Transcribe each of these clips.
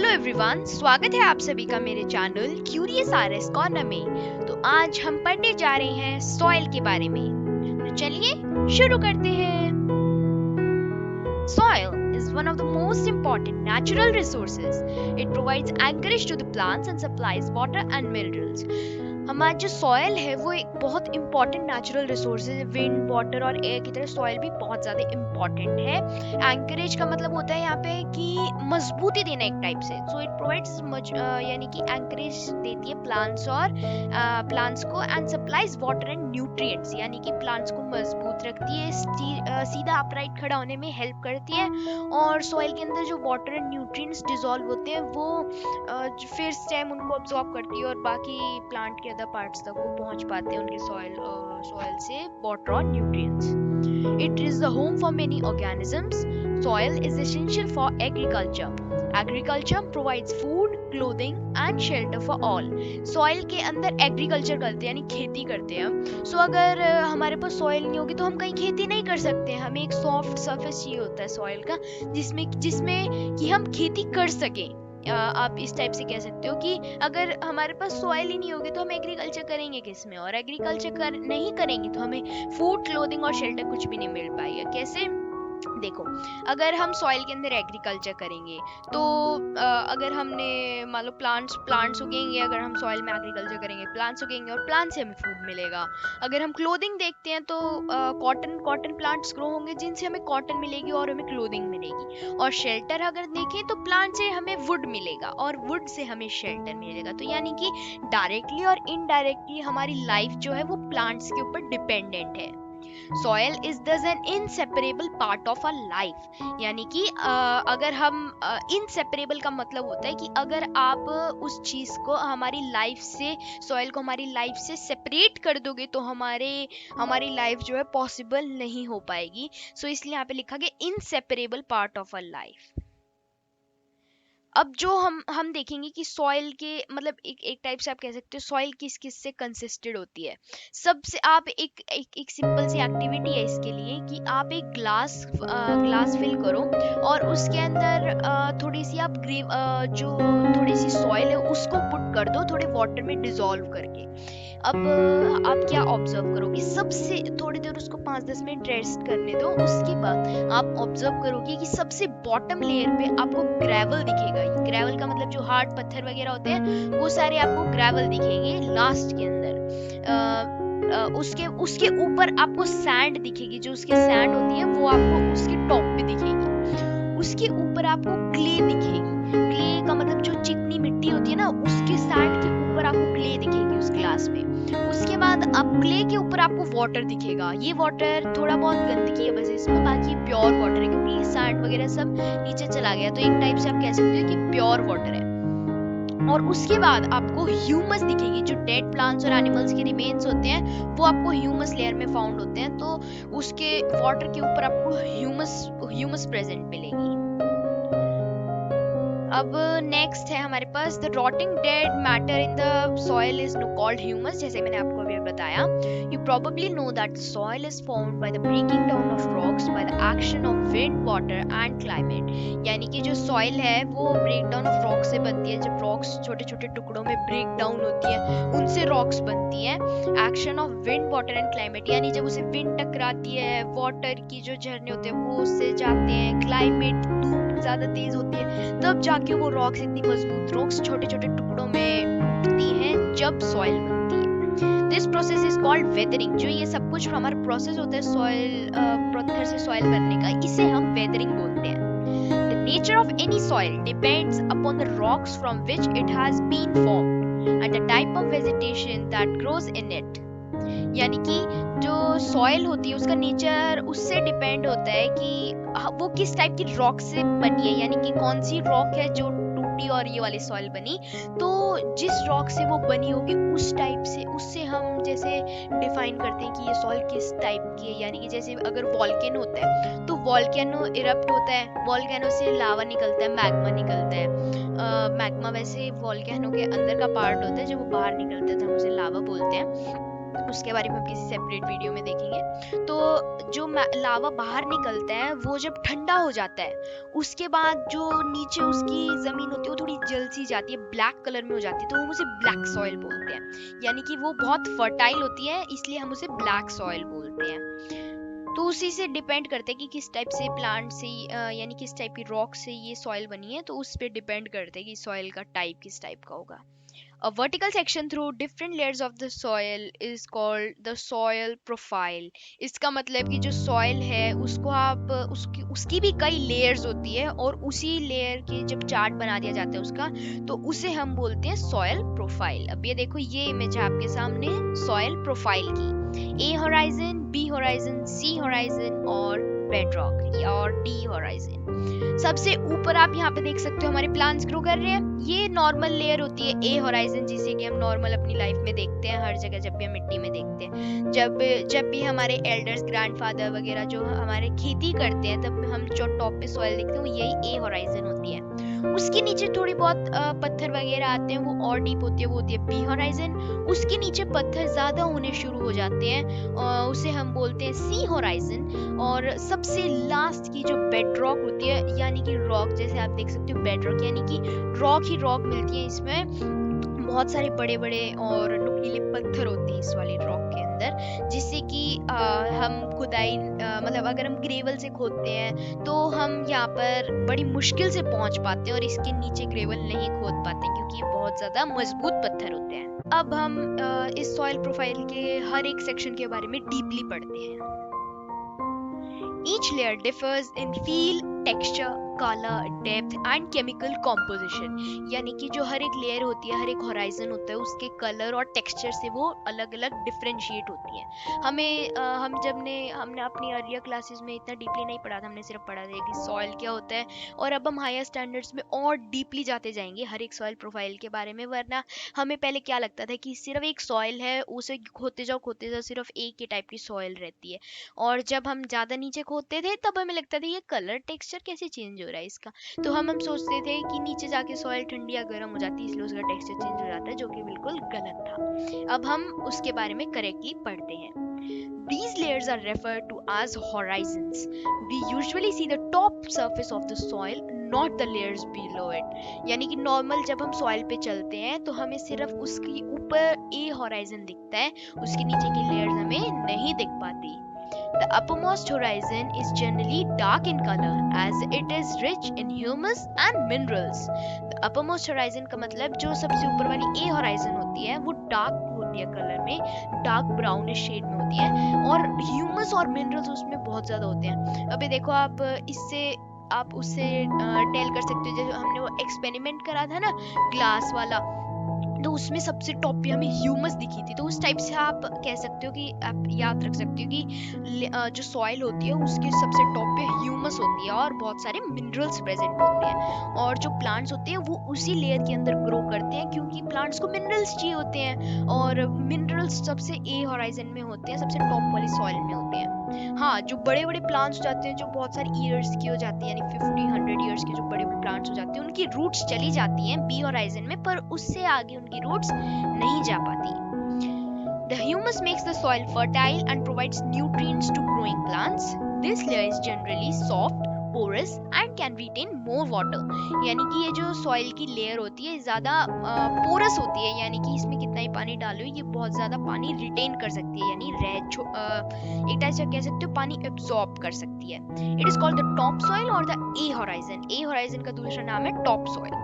Hello everyone, स्वागत है आप सभी का मेरे चैनल क्यूरियस आरएस कॉर्नर में। तो आज हम पढ़ने जा रहे हैं सॉइल के बारे में। तो चलिए शुरू करते हैं। Soil is one of the most important natural resources. It provides anchorage to the plants and supplies water and minerals. हमारा जो सॉयल है वो एक बहुत इंपॉर्टेंट नेचुरल रिसोर्स है। विंड, वाटर और एयर की तरह सॉयल भी बहुत ज़्यादा इंपॉर्टेंट है। एंकरेज का मतलब होता है यहाँ पे कि मजबूती देना एक टाइप से। सो इट प्रोवाइड्स यानी कि एंकरेज देती है प्लांट्स को and supplies water and nutrients, यानी कि प्लांट्स को मजबूत रखती है, सीधा अपराइट खड़ा होने में हेल्प करती है। और सॉइल के अंदर जो वाटर एंड न्यूट्रिएंट्स डिसॉल्व होते हैं वो फिर स्टेम उनको अब्सॉर्ब करती है और बाकी प्लांट के अदर पार्ट्स तक वो पहुंच पाते हैं उनके सॉइल से वाटर और nutrients. It is the home for many organisms. Soil is essential for agriculture. Agriculture provides food, clothing and shelter for all. Soil के अंदर एग्रीकल्चर करते हैं यानी खेती करते हैं हम। सो अगर हमारे पास सॉइल नहीं होगी तो हम कहीं खेती नहीं कर सकते हैं। हमें एक सॉफ्ट सरफेस चाहिए होता है सॉइल का जिसमें कि हम खेती कर सकें। आप इस टाइप से कह सकते हो कि अगर हमारे पास सॉइल ही नहीं होगी तो हम एग्रीकल्चर करेंगे किसमें, और एग्रीकल्चर नहीं करेंगे तो हमें फूड, क्लोथिंग और शेल्टर कुछ भी नहीं मिल पाएगा। कैसे? देखो, अगर हम सॉइल के अंदर एग्रीकल्चर करेंगे तो अगर हमने मान लो प्लांट्स उगेंगे, अगर हम सॉइल में एग्रीकल्चर करेंगे प्लांट्स उगेंगे और प्लांट से हमें फूड मिलेगा। अगर हम क्लोथिंग देखते हैं तो कॉटन प्लांट्स ग्रो होंगे जिनसे हमें कॉटन मिलेगी और हमें क्लोथिंग मिलेगी। और शेल्टर अगर देखें तो प्लांट से हमें वुड मिलेगा और वुड से हमें शेल्टर मिलेगा। तो यानी कि डायरेक्टली और इनडायरेक्टली हमारी लाइफ जो है वो प्लांट्स के ऊपर डिपेंडेंट है। Soil is thus an inseparable part of our life. यानी कि अगर हम inseparable का मतलब होता है कि अगर आप उस चीज को हमारी लाइफ से, सॉइल को हमारी लाइफ से सेपरेट कर दोगे तो हमारी लाइफ जो है पॉसिबल नहीं हो पाएगी। सो इसलिए यहाँ पे लिखा गया inseparable part of our life. अब जो हम देखेंगे कि सॉइल के मतलब एक टाइप से आप कह सकते हो सॉइल किस से कंसिस्टेड होती है। सबसे आप एक सिंपल सी एक्टिविटी है इसके लिए कि आप एक ग्लास फिल करो और उसके अंदर थोड़ी सी आप जो थोड़ी सी सॉइल है उसको पुट कर दो थोड़े वाटर में डिसॉल्व करके। अब आप क्या ऑब्जर्व करोगे, सबसे थोड़ी देर उसको 5-10 मिनट रेस्ट करने दो। उसके बाद आप ऑब्जर्व करोगे कि सबसे बॉटम लेयर पे आपको ग्रेवल दिखेगा। ग्रेवल का मतलब जो हार्ड पत्थर वगैरह होते हैं वो सारे आपको ग्रेवल दिखेंगे लास्ट के अंदर। उसके ऊपर आपको सैंड दिखेगी, जो उसकी सैंड होती है वो आपको उसके टॉप पे दिखेगी। उसके ऊपर आपको क्ले दिखेगी। क्ले का मतलब जो चिकनी मिट्टी होती है ना, उसके सैंड के ऊपर आपको क्ले दिखेगी उस ग्लास में। उसके बाद अब क्ले के ऊपर आपको वाटर दिखेगा। ये वाटर थोड़ा बहुत गंदगी है बस इसमें, बाकी प्योर वाटर है क्योंकि सैंड वगैरह सब नीचे चला गया। तो एक टाइप से आप कह सकते हो कि प्योर वाटर है। और उसके बाद आपको ह्यूमस दिखेगी। जो डेड प्लांट्स और एनिमल्स के रिमेन्स होते हैं वो आपको ह्यूमस लेयर में फाउंड होते हैं, तो उसके वाटर के ऊपर आपको ह्यूमस प्रेजेंट मिलेगी। अब नेक्स्ट है हमारे पास the rotting dead matter in the soil is called humus. जैसे मैंने आपको अभी बताया, you probably know that soil is formed by the breaking down of rocks by the action of wind, water and climate. यानी कि जो soil है वो ब्रेक डाउन ऑफ रॉक से बनती है। जब रॉक्स छोटे छोटे टुकड़ों में ब्रेक डाउन होती है उनसे रॉक्स बनती हैं। Action of wind, water and climate, यानी जब उसे विंड टकराती है, वाटर की जो झरने होते हैं वो उससे जाते हैं, क्लाइमेट धूप ज्यादा तेज होती है, तब जाके वो रॉक्स इतनी मजबूत रॉक्स छोटे छोटे टुकड़ों में टूटती हैं जब सॉइल बनती है। This process is called weathering. जो ये सब कुछ हमारा प्रोसेस होता है सॉइल पत्थर से सॉइल बनने का, इसे हम वेदरिंग बोलते हैं। The nature of any soil depends upon the rocks from which it has been formed and the type of vegetation that grows in it. यानी कि जो सॉइल होती है उसका नेचर उससे डिपेंड होता है कि वो किस टाइप की रॉक से बनी है, यानी कि कौन सी रॉक है जो टूटी और ये वाली सॉइल बनी। तो जिस रॉक से वो बनी होगी उस टाइप से उससे हम जैसे डिफाइन करते हैं कि ये सॉइल किस टाइप की है। यानी कि जैसे अगर वॉल्केनो होता है तो वॉल्केनो इरप्ट होता है, वॉल्केनो से लावा निकलता है, मैग्मा निकलता है। मैग्मा वैसे वॉल्केनो के अंदर का पार्ट होता है, जब वो बाहर निकलता है तो हम उसे लावा बोलते हैं। उसके बारे में हम किसी सेपरेट वीडियो में देखेंगे। तो जो लावा बाहर निकलता है वो जब ठंडा हो जाता है, उसके बाद जो नीचे उसकी जमीन होती है वो थोड़ी जल सी जाती है, ब्लैक कलर में हो जाती है, तो हम उसे ब्लैक सॉइल बोलते हैं। यानी कि वो बहुत फर्टाइल होती है, इसलिए हम उसे ब्लैक सॉइल बोलते हैं। तो उसी से डिपेंड करता है कि किस टाइप से प्लांट से यानी किस टाइप की रॉक से ये सॉइल बनी है, तो उस पर डिपेंड करता है कि सॉइल का टाइप किस टाइप का होगा। A vertical section through different layers of the soil is called the soil profile. इसका मतलब कि जो soil है उसको आप उसकी भी कई layers होती है, और उसी layer के जब चार्ट बना दिया जाता है उसका, तो उसे हम बोलते हैं soil profile। अब ये देखो, ये इमेज है आपके सामने soil profile की। A horizon, B horizon, C horizon और bedrock और D horizon। सबसे ऊपर आप यहाँ पे देख सकते हो हमारे प्लांट्स ग्रो कर रहे हैं, ये नॉर्मल लेयर होती है ए होराइजन, जिसे कि हम नॉर्मल अपनी लाइफ में देखते हैं हर जगह, जब भी हम मिट्टी में देखते हैं, जब भी हमारे एल्डर्स ग्रैंडफादर वगैरह जो हमारे खेती करते हैं, तब हम जो टॉप पे सॉइल देखते हैं वो यही ए होराइजन होती है। उसके नीचे थोड़ी बहुत पत्थर वगैरह आते हैं, वो और डीप होती है, वो होती है बी होराइजन। उसके नीचे पत्थर ज्यादा होने शुरू हो जाते हैं, उसे हम बोलते हैं सी होराइजन। और सबसे लास्ट की जो बेडरॉक होती है, यानी कि रॉक, जैसे आप देख सकते हो बेडरॉक यानी कि रॉक ही रॉक मिलती है, इसमें बहुत सारे बड़े बड़े और नुकीले पत्थर होते हैं इस वाली रॉक के अंदर, जिससे कि हम खुदाई मतलब अगर हम ग्रेवल से खोदते हैं तो हम यहाँ पर बड़ी मुश्किल से पहुंच पाते हैं, और इसके नीचे ग्रेवल नहीं खोद पाते क्योंकि ये बहुत ज्यादा मजबूत पत्थर होते हैं। अब हम इस सॉइल प्रोफाइल के हर एक सेक्शन के बारे में डीपली पढ़ते हैं। Each layer differs in feel, texture, color, depth and chemical composition। यानी कि जो हर एक लेयर होती है, हर एक होराइजन होता है, उसके कलर और टेक्सचर से वो अलग अलग डिफरेंशिएट होती है। हमने अपनी अर्लियर क्लासेस में इतना डीपली नहीं पढ़ा था, हमने सिर्फ पढ़ा था कि सॉइल क्या होता है, और अब हम हायर स्टैंडर्ड्स में और डीपली जाते जाएंगे हर एक सॉइल प्रोफाइल के बारे में। वरना हमें पहले क्या लगता था कि सिर्फ एक सॉइल है, उसे खोदते जाओ सिर्फ एक ही टाइप की सॉइल रहती है, और जब हम ज्यादा नीचे खोदते थे तब हमें लगता था ये कलर टेक्सचर कैसे चेंज हो रहा है इसका, तो हम सोचते थे कि नीचे जाके सॉइल ठंडी या गर्म हो जाती है, इसलिए उसका टेक्सचर चेंज हो जाता है, जो कि बिल्कुल गलत था। अब हम उसके बारे में करेक्टली पढ़ते हैं। These layers are referred to as horizons. We usually see the top surface of the soil, not the layers below it. यानी कि नॉर्मल जब हम सॉइल पे चलते हैं तो हमें सिर्फ उसकी ऊपर ए होराइजन दिखता है, उसके नीचे की लेयर्स हमें नहीं दिख पाती। The uppermost horizon is generally dark in color as it is rich in humus and minerals. The uppermost horizon का मतलब जो सबसे ऊपर वाली A horizon होती है वो डार्क होती है कलर में, डार्क ब्राउनिश शेड में होती है, और ह्यूमस और मिनरल्स उसमें बहुत ज्यादा होते हैं। अभी देखो आप उससे टेल कर सकते हो, जैसे हमने वो एक्सपेरिमेंट करा था ना ग्लास वाला, तो उसमें सबसे टॉप पे हमें ह्यूमस दिखी थी, तो उस टाइप से आप कह सकते हो कि आप याद रख सकते हो कि जो सॉइल होती है उसके सबसे टॉप पे ह्यूमस होती है और बहुत सारे मिनरल्स प्रेजेंट होते हैं, और जो प्लांट्स होते हैं वो उसी लेयर के अंदर ग्रो करते हैं क्योंकि प्लांट्स को मिनरल्स चाहिए होते हैं, और मिनरल्स सबसे ए होराइजन में होते हैं, सबसे टॉप वाली सॉइल में होते हैं। हाँ, जो बड़े बड़े प्लांट्स हो जाते हैं, जो बहुत सारे ईयर्स की हो जाती है, यानी 50-100 ईयर्स के जो बड़े बड़े प्लांट्स हो जाते हैं, उनकी रूट्स चली जाती हैं बी होराइजन में, पर उससे आगे उनकी रूट्स नहीं जा पाती। The humus makes the soil fertile and provides nutrients to growing plants. This layer is generally soft, porous and can retain more water. यानी कि ये जो सॉइल की लेयर होती है ज़्यादा पोरस होती है, यानी कि इसमें कितना ही पानी डालो ये बहुत ज़्यादा पानी रिटेन कर सकती है, यानी एक टाइप से कह सकते हो पानी एब्जॉर्ब कर सकती है। It is called the top soil or the A horizon. A horizon का दूसरा नाम है top soil.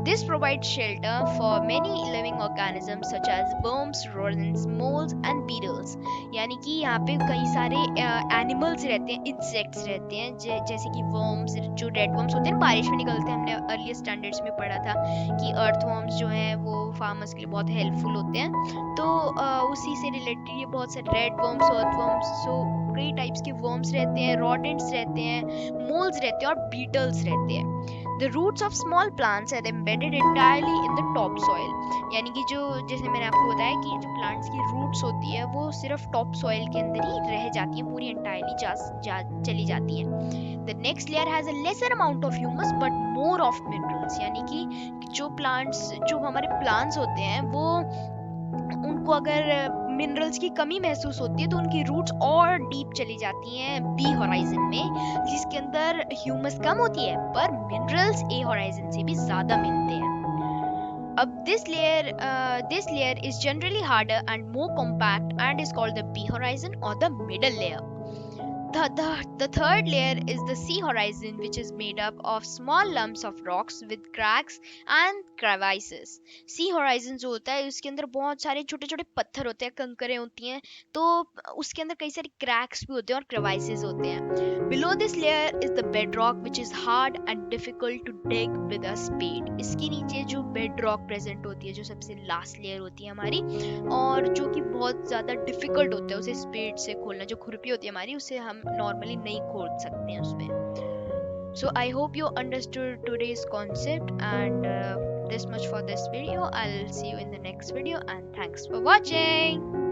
This provides shelter for many living organisms such as worms, rodents, moles and beetles. यानी कि यहाँ पे कई सारे एनिमल्स रहते हैं, इंसेक्ट्स रहते हैं, जैसे कि वर्म्स, जो रेड वर्म्स होते हैं बारिश में निकलते हैं, हमने अर्लियर स्टैंडर्ड्स में पढ़ा था कि अर्थ वर्म्स जो हैं वो फार्मर्स के लिए बहुत हेल्पफुल होते हैं, तो उसी से रिलेटेड ये बहुत सारे रेड वर्म्स, अर्थ वर्म्स, सो कई टाइप्स के वर्म्स रहते हैं, रोडेंट्स रहते हैं, मोल्स रहते हैं और बीटल्स रहते हैं। The roots of small plants are embedded entirely in the top soil. यानी कि जो जैसे मैंने आपको बताया कि जो प्लांट्स की रूट्स होती है वो सिर्फ टॉप सॉइल के अंदर ही रह जाती है, पूरी एंटायरली चली जाती है। The next layer has a lesser amount of humus but more of minerals. यानी कि जो हमारे प्लांट्स होते हैं वो उनको अगर मिनरल्स की कमी महसूस होती है तो उनकी रूट्स और डीप चली जाती हैं बी होराइजन में, जिसके अंदर ह्यूमस कम होती है पर मिनरल्स ए होराइजन से भी ज्यादा मिलते हैं. अब this layer is generally harder and more compact and is called the B horizon or the middle layer. The third layer is the sea horizon, which is made up of small lumps of rocks with cracks and crevices. Sea horizon जो होता है उसके अंदर बहुत सारे छोटे छोटे पत्थर होते हैं, कंकरें होती हैं, तो उसके अंदर कई सारे cracks भी होते हैं और crevices होते हैं. Below this layer is the bedrock, which is hard and difficult to dig with a spade. इसके नीचे जो bedrock present होती है, जो सबसे last layer होती है हमारी, और जो कि बहुत ज़्यादा डिफिकल्ट होता है उसे स्पीड से खोलना, जो खुरपी होती है हमारी उसे हम नॉर्मली नहीं खोल सकते हैं उसमें. So I hope you understood today's concept and this much for this video. I'll see you in the next video and thanks for watching.